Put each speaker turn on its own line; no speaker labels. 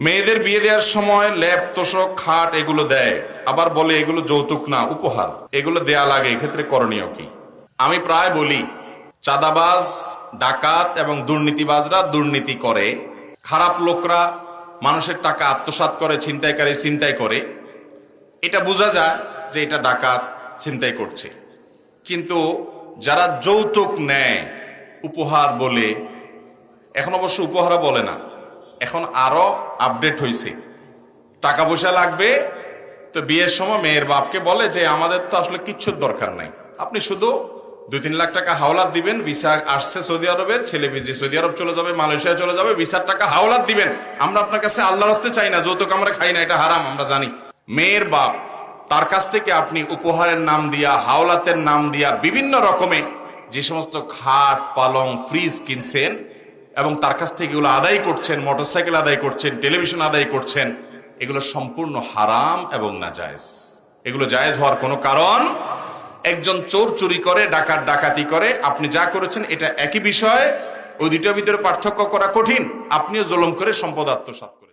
মেয়েদের বিয়ে দেওয়ার সময় ল্যাপ তোষক খাট এগুলো দেয়, আবার বলে এগুলো যৌতুক না উপহার, এগুলো দেয়া লাগে, এক্ষেত্রে করণীয় কি? আমি প্রায় বলি, চাঁদাবাজ, ডাকাত এবং দুর্নীতিবাজরা দুর্নীতি করে, খারাপ লোকরা মানুষের টাকা আত্মসাৎ করে, ছিনতাইকারী ছিনতাই করে, এটা বোঝা যায় যে এটা ডাকাত ছিনতাই করছে। কিন্তু যারা যৌতুক নেয় উপহার বলে, এখন অবশ্য উপহারও বলে না, এখন আরো আপডেট হয়েছে, টাকা পয়সা লাগবে তো বিয়ের সময় মেয়ের বাপকে বলে যে আমাদের তো আসলে কিচ্ছুর দরকার নাই, আপনি শুধু 2-3 লাখ টাকা হাওলাত দিবেন, ভিসা আসছে সৌদি আরবের, ছেলে ভিজে সৌদি আরব চলে যাবে, মালয়েশিয়া চলে যাবে, ভিসার টাকা হাওলাত দিবেন, আমরা আপনার কাছে আল্লাহর রাস্তে চাই না, যৌতুক আমরা খাই না, এটা হারাম আমরা জানি। মেয়ের বাপ তার কাছ থেকে আপনি উপহারের নাম দিয়া, হাওলাতের নাম দিয়া, বিভিন্ন রকমে যে সমস্ত খাট পালং ফ্রিজ কিনছেন এবং তার কাছ থেকে এগুলো আদায় করছেন, মোটরসাইকেল আদায় করছেন, টেলিভিশন আদায় করছেন, এগুলো সম্পূর্ণ হারাম এবং নাজায়েজ। এগুলো জায়েজ হওয়ার কোনো কারণ, একজন চোর চুরি করে, ডাকাত ডাকাতি করে, আপনি যা করেছেন এটা একই বিষয়, ওই দুটোর ভিতরে পার্থক্য করা কঠিন। আপনিও জুলুম করে সম্পদ আত্মসাৎ করে